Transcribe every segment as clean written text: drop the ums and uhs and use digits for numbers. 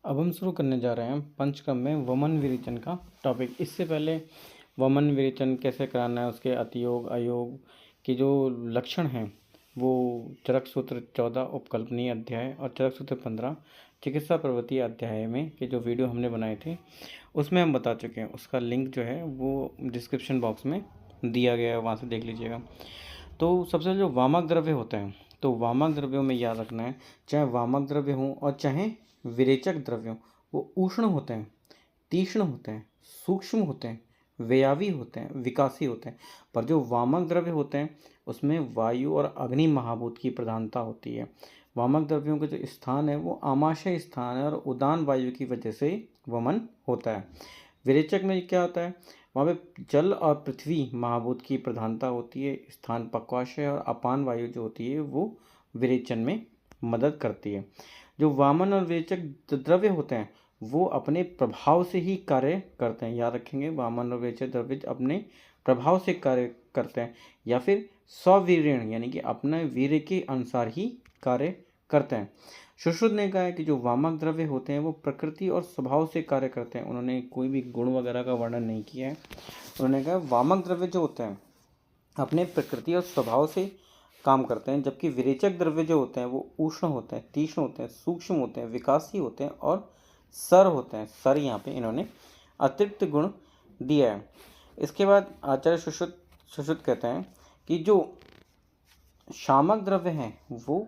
अब हम शुरू करने जा रहे हैं पंचकर्म में वमन विरेचन का टॉपिक। इससे पहले वमन विरेचन कैसे कराना है, उसके अतियोग अयोग के जो लक्षण हैं वो चरक सूत्र 14 उपकल्पनीय अध्याय और चरक सूत्र 15 चिकित्सा प्रवृत्ति अध्याय में के जो वीडियो हमने बनाए थे उसमें हम बता चुके हैं। उसका लिंक जो है वो डिस्क्रिप्शन बॉक्स में दिया गया है, वहाँ से देख लीजिएगा। तो सबसे जो वामक द्रव्य होते हैं, तो वामक द्रव्यों में याद रखना है, चाहे वामक द्रव्य हों और चाहे विरेचक द्रव्य हों, वो उष्ण होते हैं, तीक्ष्ण होते हैं, सूक्ष्म होते हैं, व्ययावी होते हैं, विकासी होते हैं। पर जो वामक द्रव्य होते हैं उसमें वायु और अग्नि महाभूत की प्रधानता होती है। वामक द्रव्यों का जो स्थान है वो आमाशय स्थान है और उदान वायु की वजह से वमन होता है। विरेचक में क्या होता है, वहाँ पे जल और पृथ्वी महाभूत की प्रधानता होती है। स्थान पक्वाशय और अपान वायु जो होती है वो विरेचन में मदद करती है। जो वामन और विरेचक द्रव्य होते हैं वो अपने प्रभाव से ही कार्य करते हैं। याद रखेंगे, वामन और विरेचक द्रव्य अपने प्रभाव से कार्य करते हैं या फिर स्ववीर्यण यानी कि अपने वीर्य के अनुसार ही कार्य करते हैं। सुश्रुत ने कहा है कि जो वामक द्रव्य होते हैं वो प्रकृति और स्वभाव से कार्य करते हैं। उन्होंने कोई भी गुण वगैरह का वर्णन नहीं किया है। उन्होंने कहा वामक द्रव्य जो होते हैं अपने प्रकृति और स्वभाव से काम करते हैं, जबकि विरेचक द्रव्य जो होते हैं वो उष्ण होते हैं, तीक्ष्ण होते हैं, सूक्ष्म होते हैं, विकासी होते हैं और सर होते हैं। सर यहाँ पे इन्होंने अतिरिक्त गुण दिया है। इसके बाद आचार्य सुश्रुत कहते हैं कि जो शामक द्रव्य हैं वो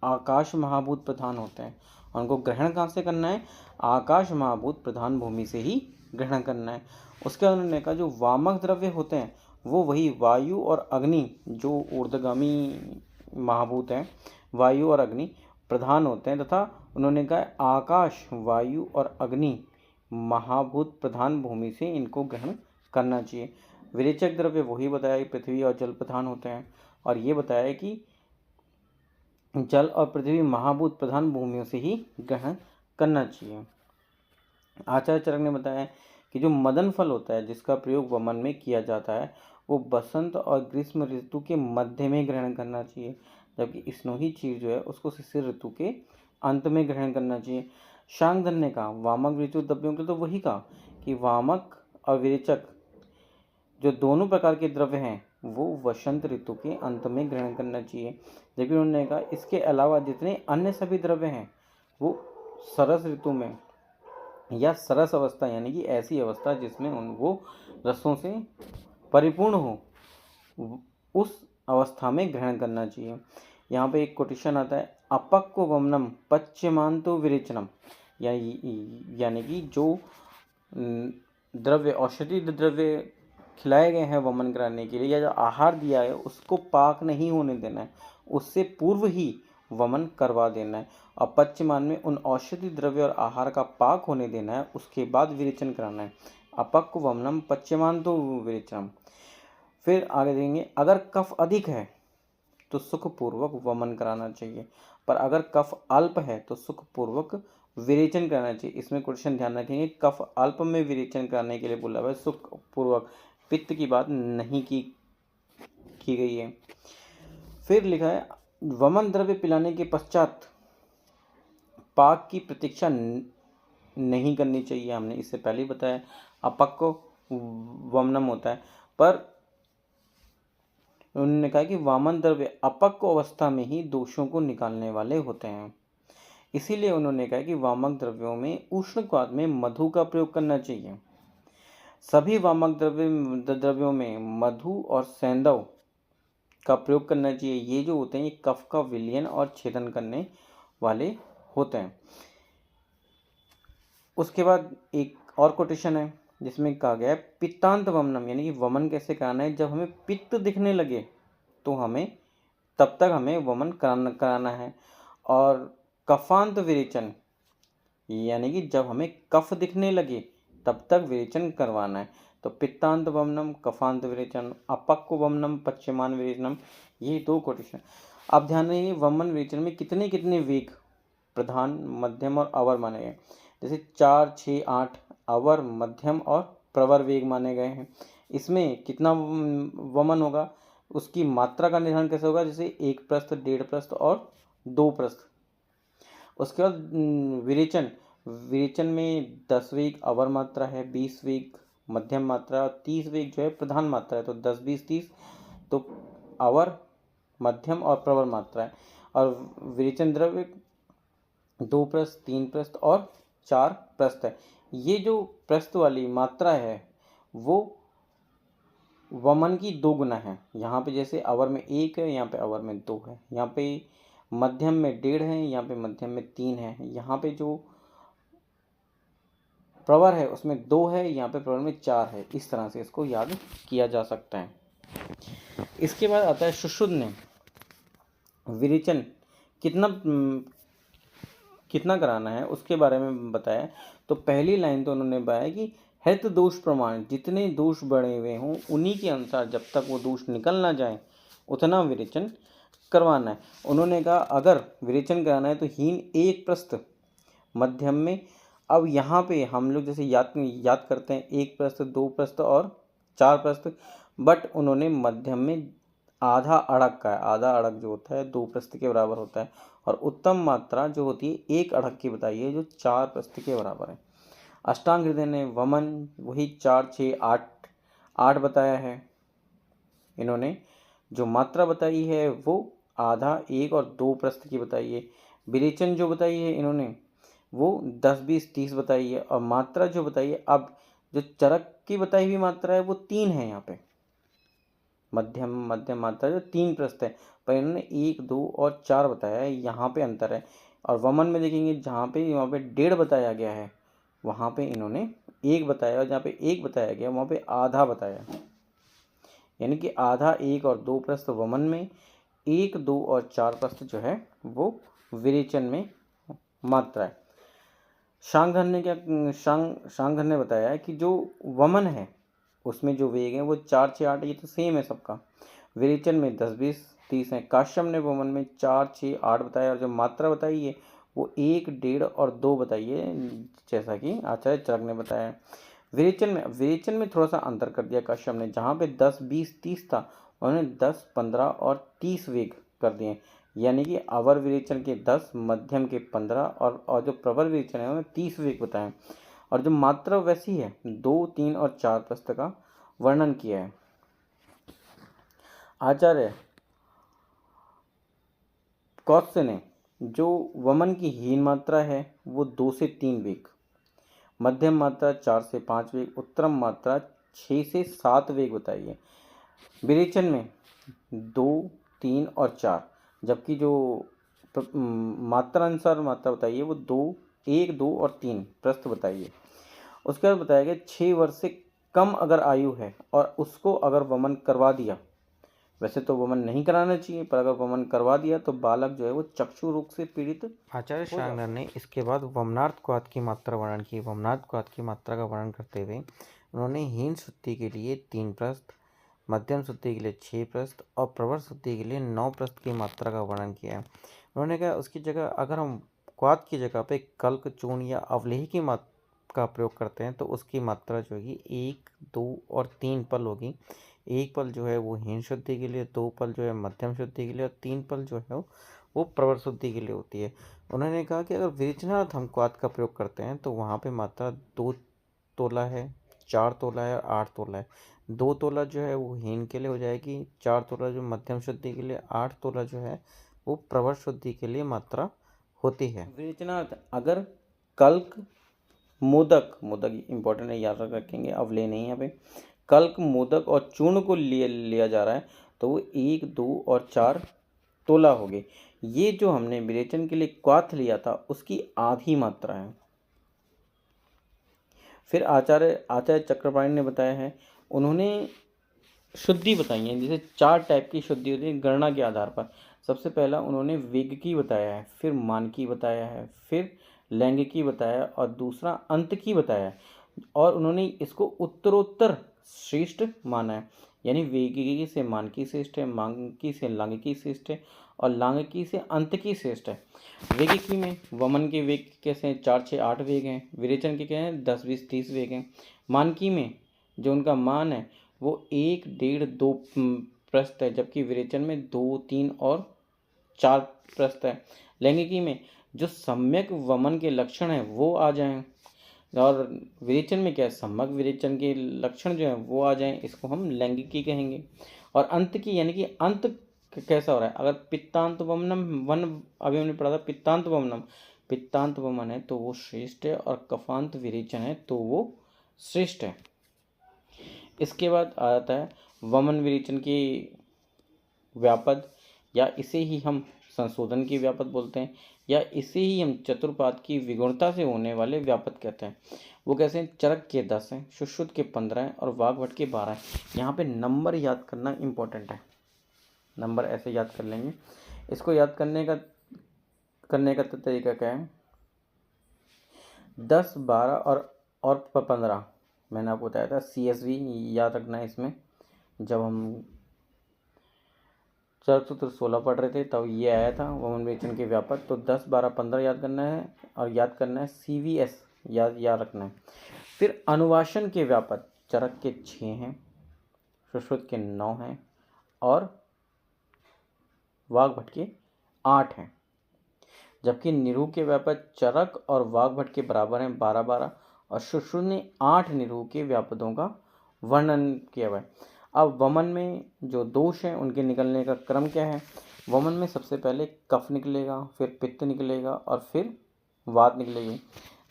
आकाश महाभूत प्रधान होते हैं। उनको ग्रहण कहाँ से करना है, आकाश महाभूत प्रधान भूमि से ही ग्रहण करना है। उसके बाद उन्होंने कहा जो वामक द्रव्य होते हैं वो वही वायु और अग्नि जो ऊर्ध्वगामी महाभूत हैं, वायु और अग्नि प्रधान होते हैं, तथा उन्होंने कहा आकाश वायु और अग्नि महाभूत प्रधान भूमि से इनको ग्रहण करना चाहिए। विरेचक द्रव्य वही बताया कि पृथ्वी और जल प्रधान होते हैं, और ये बताया कि जल और पृथ्वी महाभूत प्रधान भूमियों से ही ग्रहण करना चाहिए। आचार्य चरक ने बताया कि जो मदन फल होता है जिसका प्रयोग वमन में किया जाता है वो बसंत और ग्रीष्म ऋतु के मध्य में ग्रहण करना चाहिए, जबकि स्नोही चीज जो है उसको शिशिर ऋतु के अंत में ग्रहण करना चाहिए। शांगधन ने कहा वामक विरेचक द्रव्यों के तो वही कहा कि वामक और विरेचक जो दोनों प्रकार के द्रव्य हैं वो वसंत ऋतु के अंत में ग्रहण करना चाहिए, जबकि उन्होंने कहा इसके अलावा जितने अन्य सभी द्रव्य हैं वो सरस ऋतु में या सरस अवस्था यानी कि ऐसी अवस्था जिसमें वो रसों से परिपूर्ण हो उस अवस्था में ग्रहण करना चाहिए। यहाँ पे एक कोटेशन आता है अपक्व वमनम पश्चिमांतो विरेचनम, यानी कि जो द्रव्य औषधि द्रव्य खिलाए गए हैं वमन कराने के लिए या जो आहार दिया है उसको पाक नहीं होने देना है, उससे पूर्व ही वमन करवा देना है। और पश्चिमान में उन औषधि द्रव्य और आहार का पाक होने देना है, उसके बाद विरेचन कराना है। अपक्व वमनम पश्चिमांतो विरेचनम। फिर आगे देंगे अगर कफ अधिक है तो सुखपूर्वक वमन कराना चाहिए, पर अगर कफ अल्प है तो सुखपूर्वक विरेचन कराना चाहिए। इसमें क्वेश्चन ध्यान रखेंगे, कफ अल्प में विरेचन कराने के लिए बोला हुआ है, सुखपूर्वक, पित्त की बात नहीं की गई है। फिर लिखा है वमन द्रव्य पिलाने के पश्चात पाक की प्रतीक्षा नहीं करनी चाहिए। हमने इससे पहले बताया अपक्व वमनम होता है, पर उन्होंने कहा कि वामन द्रव्य अपक्व अवस्था में ही दोषों को निकालने वाले होते हैं। इसीलिए उन्होंने कहा कि वामक द्रव्यों में उष्णकाल में मधु का प्रयोग करना चाहिए। सभी वामक द्रव्यों में मधु और सैंधव का प्रयोग करना चाहिए। ये जो होते हैं ये कफ का विलयन और छेदन करने वाले होते हैं। उसके बाद एक और कोटेशन है जिसमें कहा गया है पित्तांत वमनम, यानी कि वमन कैसे कराना है, जब हमें पित्त दिखने लगे तो हमें तब तक हमें वमन कराना है। और कफांत विरेचन, यानी कि जब हमें कफ दिखने लगे तब तक विरेचन करवाना है। तो पित्तांत वमनम, कफांत विरेचन, अपक्व वमनम, पश्चिमान विरेचनम, ये दो कोटेशन। अब ध्यान रखिए वमन विरेचन में कितने कितने वेग प्रधान, मध्यम और अवर माने गए। जैसे 4, 6, 8 अवर, मध्यम और प्रवर वेग माने गए हैं। इसमें कितना वमन होगा उसकी मात्रा का निर्धारण कैसे होगा, जैसे 1 प्रस्थ, 1.5 प्रस्थ और 2 प्रस्थ। उसके बाद विरेचन विरेचन में 10 वेग अवर मात्रा है, 20 वेग मध्यम मात्रा और 30 वेग जो है प्रधान मात्रा है। तो 10, 20, 30 तो अवर, मध्यम और प्रवर मात्रा है। और विरेचन द्रव्य 2 प्रस्थ, 3 प्रस्थ और 4 प्रस्थ है। ये जो प्रस्थ वाली मात्रा है वो वमन की 2 गुना है। यहाँ पे जैसे अवर में 1 है, यहाँ पे अवर में 2 है, यहाँ पे मध्यम में 1.5 है, यहाँ पे मध्यम में 3 है, यहाँ पे जो प्रवर है उसमें 2 है, यहाँ पे प्रवर में 4 है। इस तरह से इसको याद किया जा सकता है। इसके बाद आता है सुश्रुत ने विरेचन कितना कराना है उसके बारे में बताया। तो पहली लाइन तो उन्होंने बताया कि हित दोष प्रमाण, जितने दोष बढ़े हुए हों उन्हीं के अनुसार जब तक वो दोष निकल ना जाए उतना विरेचन करवाना है। उन्होंने कहा अगर विरेचन कराना है तो हीन 1 प्रस्थ, मध्यम में, अब यहाँ पे हम लोग जैसे याद करते हैं 1 प्रस्थ, 2 प्रस्थ और 4 प्रस्थ, बट उन्होंने मध्यम में आधा अड़क का है। आधा अड़क जो होता है 2 प्रस्थ के बराबर होता है, और उत्तम मात्रा जो होती है 1 अड़क की बताई है जो 4 प्रस्थ के बराबर है। अष्टांग हृदय ने वमन वही 4, 6, 8 बताया है। इन्होंने जो मात्रा बताई है वो आधा, 1 और 2 प्रस्थ की बताई है। विरेचन जो बताई है इन्होंने वो 10, 20, 30 बताई है, और मात्रा जो बताई है, अब जो चरक की बताई हुई मात्रा है वो 3 है। यहाँ पे मध्यम मात्रा जो 3 प्रस्थ है, पर इन्होंने 1, 2 और 4 बताया है, यहाँ पे अंतर है। और वमन में देखेंगे जहाँ पे वहाँ पे 1.5 बताया गया है, वहाँ पे इन्होंने 1 बताया, और जहाँ पे 1 बताया गया वहाँ पे आधा बताया, यानी कि आधा, 1 और 2 प्रस्थ वमन में, 1, 2 और 4 प्रस्थ जो है वो विरेचन में मात्रा है। शांगधर ने बताया कि जो वमन है उसमें जो वेग है वो 4, 6, 8 ये तो सेम है सबका। विरेचन में 10, 20, 30 है। काश्यप ने वमन में 4, 6, 8 बताया, और जो मात्रा बताई है वो 1, 1.5 और 2 बताई है, जैसा कि आचार्य चरक ने बताया। विरेचन में थोड़ा सा अंतर कर दिया काश्यप ने, जहाँ पे 10, 20, 30 था उन्होंने 10, 15 और 30 वेग कर दिए, यानी कि अवर विरेचन के 10, मध्यम के 15 और जो प्रवर विरेचन है उन्होंने 30 वेग बताए। और जो मात्रा वैसी है 2, 3 और 4 प्रस्थ का वर्णन किया है। आचार्य कौत्स्य ने जो वमन की हीन मात्रा है वो 2 से 3 वेग, मध्यम मात्रा 4 से 5 वेग, उत्तरम मात्रा 6 से 7 वेग बताई है। विरेचन में 2, 3 और 4, जबकि जो मात्रा अनुसार मात्रा बताई है वो 2, 1, 2 और 3 प्रस्थ बताई है। उसके बाद बताया गया 6 वर्ष से कम अगर आयु है और उसको अगर वमन करवा दिया, वैसे तो वमन नहीं कराना चाहिए, पर अगर वमन करवा दिया तो बालक जो है वो चक्षु रोग से पीड़ित। आचार्य शांगधर ने इसके बाद वमनार्थ क्वाथ की मात्रा वर्णन की। वमनार्थ क्वाथ की मात्रा का वर्णन करते हुए उन्होंने हीन शुद्धि के लिए 3 प्रस्थ, मध्यम शुद्धि के लिए 6 प्रस्थ और प्रवर शुद्धि के लिए 9 प्रस्थ की मात्रा का वर्णन किया है। उन्होंने कहा उसकी जगह अगर हम क्वाथ की जगह पे कल्क, चूर्ण या अवलेही की का प्रयोग करते हैं तो उसकी मात्रा जो होगी 1, 2 और 3 पल होगी। 1 पल जो है वो हीन शुद्धि के लिए, 2 पल जो है मध्यम शुद्धि के लिए, और 3 पल जो है वो प्रवर शुद्धि के लिए होती है। उन्होंने कहा कि अगर विरेचनार्थ हम क्वाथ का प्रयोग करते हैं तो वहाँ पे मात्रा 2 तोला है, 4 तोला है और 8 तोला है। 2 तोला जो है वो हीन के लिए हो जाएगी, 4 तोला जो मध्यम शुद्धि के लिए, 8 तोला जो है वो प्रवर शुद्धि के लिए मात्रा होती है। विरेचनार्थ अगर कल्क, मोदक इंपॉर्टेंट है, याद रखेंगे, अवलेह नहीं यहाँ पे, कल्क, मोदक और चूर्ण को लिया जा रहा है तो वो 1, 2 और 4 तोला हो गए। ये जो हमने विरेचन के लिए क्वाथ लिया था उसकी आधी मात्रा है। फिर आचार्य चक्रपाणि ने बताया है, उन्होंने शुद्धि बताई है, जैसे 4 टाइप की शुद्धि होती है गणना के आधार पर। सबसे पहला उन्होंने वेग की बताया है, फिर मान की बताया है, फिर लैंग की बताया और दूसरा अंत की बताया है। और उन्होंने इसको उत्तरोत्तर श्रेष्ठ माना है, यानी वेगिकी से मानकी श्रेष्ठ है, मांगी से लांगिकी श्रेष्ठ है और लांगिकी से अंत की श्रेष्ठ है। वेगिकी में वमन के वेग कैसे हैं, 4, 6, 8 वेग हैं। विरेचन के क्या हैं, 10, 20, 30 वेग हैं। मानकी में जो उनका मान है वो 1, 1.5, 2 प्रस्थ है, जबकि विरेचन में 2, 3 और 4 प्रस्थ है। लैंगिकी में जो सम्यक वमन के लक्षण हैं वो आ जाएं, और विरेचन में क्या है, सम्यक विरेचन के लक्षण जो हैं वो आ जाएं, इसको हम लैंगिकी कहेंगे। और अंत की यानी कि अंत कैसा हो रहा है, अगर पित्तांत वमनम वन, अभी हमने पढ़ा था पित्तांत वमनम, पित्तांत वमन है तो वो श्रेष्ठ है, और कफांत विरेचन है तो वो श्रेष्ठ है। इसके बाद आ जाता है वमन विरेचन की व्यापद, या इसे ही हम संशोधन की व्यापद बोलते हैं, या इसे ही हम चतुर्पाद की विगुणता से होने वाले व्यापद कहते हैं। वो कैसे हैं, चरक के 10 हैं, सुश्रुत के 15 हैं, और वाग्भट के 12 हैं। यहाँ पे नंबर याद करना इंपॉर्टेंट है, नंबर ऐसे याद कर लेंगे। इसको याद करने का तरीका क्या है, 10, 12 और 15 मैंने आपको बताया था। CSV याद रखना है इसमें, जब हम चरक सूत्र 16 पढ़ रहे थे तब ये आया था वमन विरेचन के व्यापक। तो 10, 12, 15 याद करना है, और याद करना है CVS याद रखना है। फिर अनुवासन के व्यापक चरक के 6 हैं, सुश्रुत के 9 हैं, और वाग्भट के 8 हैं। जबकि निरूह के व्यापक चरक और वाग्भट के बराबर हैं 12, 12, और सुश्रुत ने 8 निरूह के व्यापकों का वर्णन किया हुआ है। अब वमन में जो दोष हैं उनके निकलने का क्रम क्या है, वमन में सबसे पहले कफ निकलेगा, फिर पित्त निकलेगा, और फिर वात निकलेगी।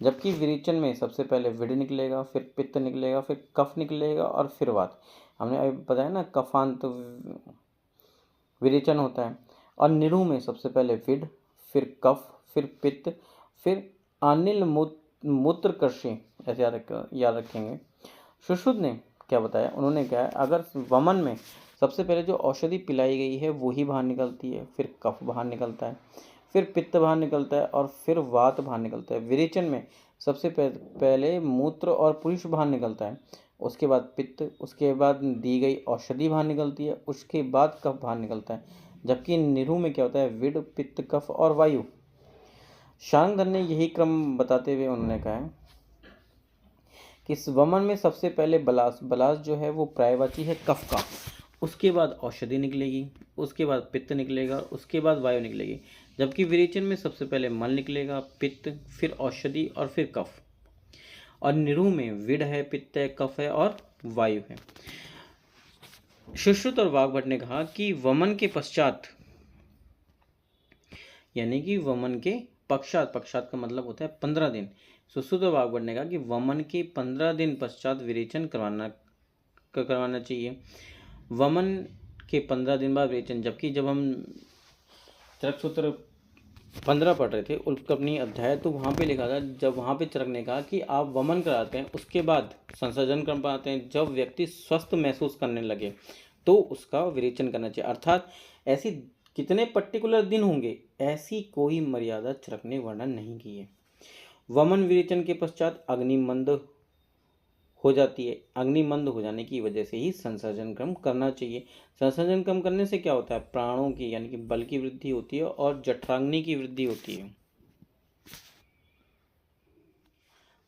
जबकि विरेचन में सबसे पहले विड निकलेगा, फिर पित्त निकलेगा, फिर कफ निकलेगा, और फिर वात। हमने अभी बताया ना कफांत विरेचन होता है। और निरूह में सबसे पहले विड, फिर कफ, फिर पित्त, फिर अनिल मूत्रकृषि, ऐसे याद रखेंगे। सुश्रुत ने क्या बताया, उन्होंने क्या है, अगर वमन में सबसे पहले जो औषधि पिलाई गई है वो ही बाहर निकलती है, फिर कफ बाहर निकलता है, फिर पित्त बाहर निकलता है, और फिर वात बाहर निकलता है। विरेचन में सबसे पहले मूत्र और पुरुष बाहर निकलता है, उसके बाद पित्त, उसके बाद दी गई औषधि बाहर निकलती है, उसके बाद कफ बाहर निकलता है। जबकि निरूह में क्या होता है, विड, पित्त, कफ और वायु। शांगधर ने यही क्रम बताते हुए उन्होंने कहा है कि इस वमन में सबसे पहले बलास जो है वो प्रायवाची है कफ का, उसके बाद औषधि निकलेगी, उसके बाद पित्त निकलेगा, उसके बाद वायु निकलेगी। जबकि विरेचन में सबसे पहले मल निकलेगा, पित्त, फिर औषधि और फिर कफ। और निरूह में विड है, पित्त है, कफ है और वायु है। सुश्रुत और वाग्भट ने कहा कि वमन के पश्चात, यानी कि वमन के पश्चात का मतलब होता है 15 दिन। सुश्रुत और वाग्भट ने कहा कि वमन के 15 दिन पश्चात विरेचन करवाना चाहिए, वमन के 15 दिन बाद विरेचन। जबकि जब हम चरक सूत्र 15 पढ़ रहे थे उल्कपनी अध्याय, तो वहाँ पे लिखा था, जब वहाँ पे चरक ने कहा कि आप वमन कराते हैं उसके बाद संसर्जन कर पाते हैं, जब व्यक्ति स्वस्थ महसूस करने लगे तो उसका विरेचन करना चाहिए। अर्थात ऐसी कितने पर्टिकुलर दिन होंगे ऐसी कोई मर्यादा चरक ने वर्णन नहीं की है। वमन विरेचन के पश्चात अग्नि मंद हो जाती है, अग्नि मंद हो जाने की वजह से ही संसर्जन क्रम करना चाहिए। संसर्जन क्रम करने से क्या होता है, प्राणों की यानी कि बल की वृद्धि होती है और जठराग्नि की वृद्धि होती है।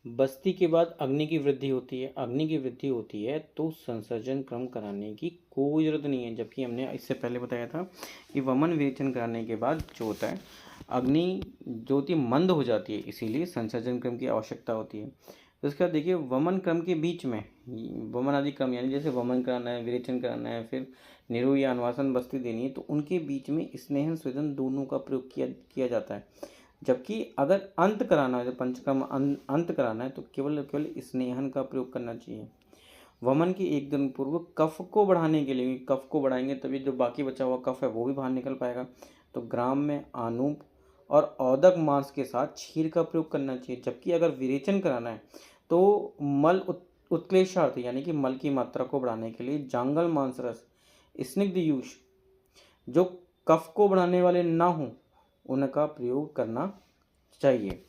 बस्ती के बाद अग्नि की वृद्धि होती है, अग्नि की वृद्धि होती है तो संसर्जन क्रम कराने की कोई जरूरत नहीं है। जबकि हमने इससे पहले बताया था कि वमन विरेचन कराने के बाद जो होता है अग्नि ज्योति मंद हो जाती है, इसीलिए संसर्जन क्रम की आवश्यकता होती है। तो इसके बाद देखिए वमन क्रम के बीच में वमन आदि क्रम, यानी जैसे वमन कराना है, विरेचन कराना है, फिर निरूह या अनुवासन बस्ती देनी है, तो उनके बीच में स्नेहन स्वेदन दोनों का प्रयोग किया जाता है। जबकि अगर अंत कराना है, जब पंचकर्म अंत कराना है तो केवल स्नेहन का प्रयोग करना चाहिए। वमन के एक दिन पूर्व कफ को बढ़ाने के लिए, कफ को बढ़ाएंगे तभी जो बाकी बचा हुआ कफ है वो भी बाहर निकल पाएगा। तो ग्राम में आनूप और औदक मांस के साथ क्षीर का प्रयोग करना चाहिए। जबकि अगर विरेचन कराना है तो मल उत्क्लेशार्थ यानी कि मल की मात्रा को बढ़ाने के लिए जांगल मांस रस, स्निग्ध यूष, जो कफ को बढ़ाने वाले ना हों उनका प्रयोग करना चाहिए।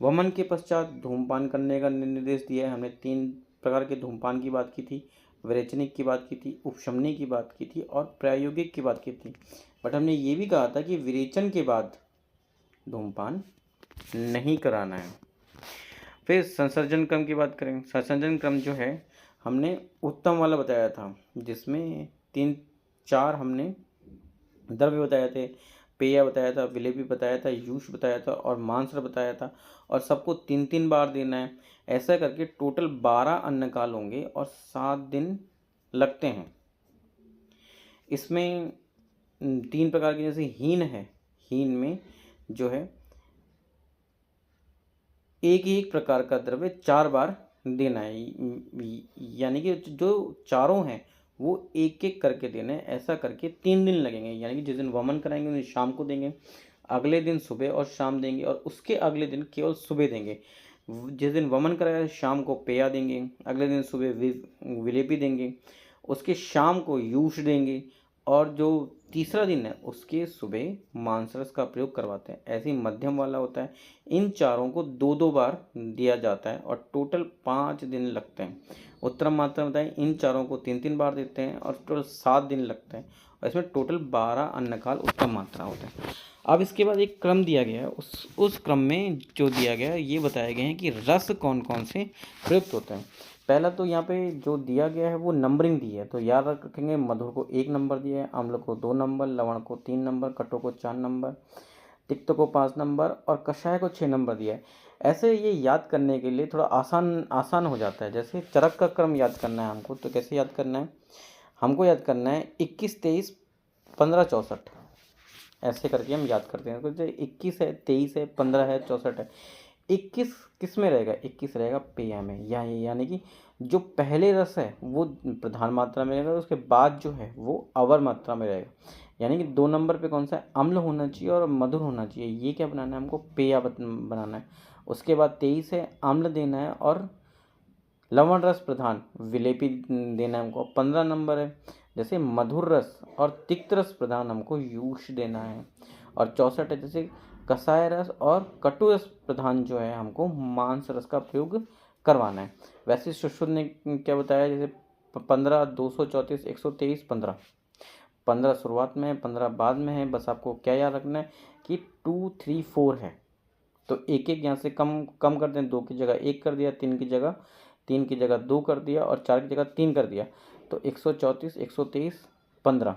वमन के पश्चात धूमपान करने का निर्देश दिया है। हमने 3 प्रकार के धूमपान की बात की थी, विरेचनिक की बात की थी, उपशमनी की बात की थी और प्रायोगिक की बात की थी। बट हमने ये भी कहा था कि विरेचन के बाद धूमपान नहीं कराना है। फिर संसर्जन क्रम की बात करें। संसर्जन क्रम जो है हमने उत्तम वाला बताया था, जिसमें 3-4 हमने द्रव्य बताए थे। पेया बताया था, विलेपी बताया था, यूष बताया था और मांसर बताया था, और सबको 3-3 बार देना है। ऐसा करके टोटल 12 अन्नकाल होंगे और 7 दिन लगते हैं। इसमें 3 प्रकार के, जैसे हीन है, हीन में जो है एक ही एक प्रकार का द्रव्य 4 बार देना है, यानी कि जो चारों हैं वो एक एक करके देने हैं। ऐसा करके 3 दिन लगेंगे, यानी कि जिस दिन वमन कराएंगे उस दिन शाम को देंगे, अगले दिन सुबह और शाम देंगे, और उसके अगले दिन केवल सुबह देंगे। जिस दिन वमन कराया शाम को पेया देंगे, अगले दिन सुबह विलेपी देंगे, उसके शाम को यूष देंगे, और जो तीसरा दिन है उसके सुबह मांसरस का प्रयोग करवाते हैं। ऐसे ही मध्यम वाला होता है। इन चारों को 2-2 बार दिया जाता है और टोटल 5 दिन लगते हैं। उत्तरम मात्रा बताएं, इन चारों को 3-3 बार देते हैं और टोटल 7 दिन लगते हैं, और इसमें टोटल 12 अन्नकाल उत्तम मात्रा होते हैं। अब इसके बाद एक क्रम दिया गया है, उस क्रम में जो दिया गया है ये बताया गया है कि रस कौन कौन से प्रयुक्त होते हैं। पहला तो यहाँ पे जो दिया गया है वो नंबरिंग दी है, तो याद रखेंगे, मधुर को 1 नंबर दिया है, अम्ल को 2 नंबर, लवण को 3 नंबर, कटु को 4 नंबर, तिक्त को 5 नंबर और कषाय को 6 नंबर दिया है। ऐसे ये याद करने के लिए थोड़ा आसान हो जाता है। जैसे चरक का क्रम याद करना है हमको, तो कैसे याद करना है, हमको याद करना है 21, 23, 15, 64, ऐसे करके हम याद करते हैं। तो 21 है, 23 है, 15 है, 64 है। 21 किस में रहेगा, 21 रहेगा पेय में, यानी कि जो पहले रस है वो प्रधान मात्रा में रहेगा, उसके बाद जो है वो अवर मात्रा में रहेगा। यानी कि 2 नंबर पे कौन सा है, अम्ल होना चाहिए और मधुर होना चाहिए। ये क्या बनाना है हमको, पेय बनाना है। उसके बाद 23 है, अम्ल देना है और लवण रस प्रधान विलेपी देना है हमको। 15 नंबर है जैसे मधुर रस और तिक्त रस प्रधान हमको यूष देना है। और 64 है जैसे कसाय रस और कटु रस प्रधान जो है हमको मांस रस का प्रयोग करवाना है। वैसे सुश्रुत ने क्या बताया, जैसे 15, 234, 123, 15 शुरुआत में है, 15 बाद में है। बस आपको क्या याद रखना है कि 2, 3, 4 है, तो एक एक यहाँ से कम कर दें। 2 की जगह 1 कर दिया, 3 की जगह 2 कर दिया और 4 की जगह 3 कर दिया, तो 134, 123, 15।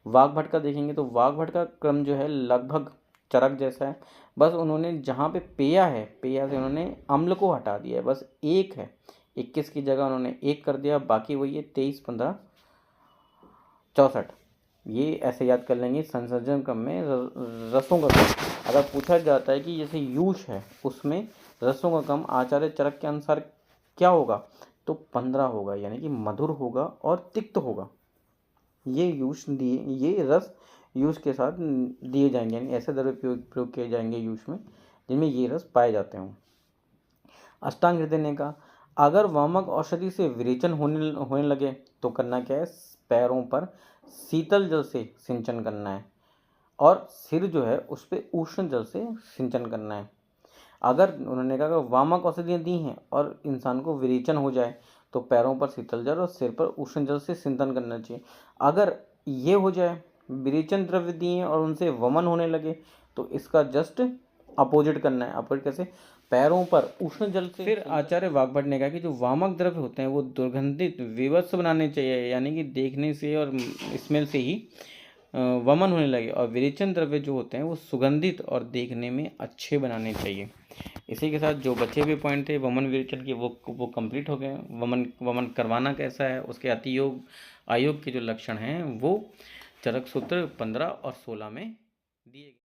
वाघ भट्ट का देखेंगे तो वाघ भट्ट का क्रम जो है लगभग चरक जैसा है। बस उन्होंने जहाँ पे पेया है, पेया से उन्होंने अम्ल को हटा दिया है, बस एक है, 21 की जगह उन्होंने 1 कर दिया, बाकी वही है 23, 15, 64। ये ऐसे याद कर लेंगे। संसर्जन क्रम में रसों का क्रम अगर पूछा जाता है कि जैसे यूष है उसमें रसों का क्रम आचार्य चरक के अनुसार क्या होगा, तो 15 होगा, यानी कि मधुर होगा और तिक्त होगा। ये रस यूष के साथ दिए जाएंगे, यानी ऐसे द्रव्य प्रयोग किए जाएंगे यूष में जिनमें ये रस पाए जाते हों। अष्टांग हृदय ने कहा, अगर वामक औषधि से विरेचन होने लगे तो करना क्या है, पैरों पर शीतल जल से सिंचन करना है और सिर जो है उस पर उष्ण जल से सिंचन करना है। अगर उन्होंने कहा अगर वामक औषधियाँ दी हैं और इंसान को विरेचन हो जाए तो पैरों पर शीतल जल और सिर पर उष्ण जल से सिंचन करना चाहिए। अगर ये हो जाए, विरेचन द्रव्य दिए हैं और उनसे वमन होने लगे, तो इसका जस्ट अपोजिट करना है। अपोजिट कैसे, पैरों पर उष्ण जल से। फिर आचार्य वाग्भट ने कहा कि जो वामक द्रव्य होते हैं वो दुर्गंधित विवत्स बनाने चाहिए, यानी कि देखने से और स्मेल से ही वमन होने लगे, और विरेचन द्रव्य जो होते हैं वो सुगंधित और देखने में अच्छे बनाने चाहिए। इसी के साथ जो बचे हुए पॉइंट थे वमन विरेचन के वो कंप्लीट हो गए। वमन करवाना कैसा है, उसके अतियोग आयोग के जो लक्षण हैं वो चरक सूत्र 15 और 16 में दिए गए।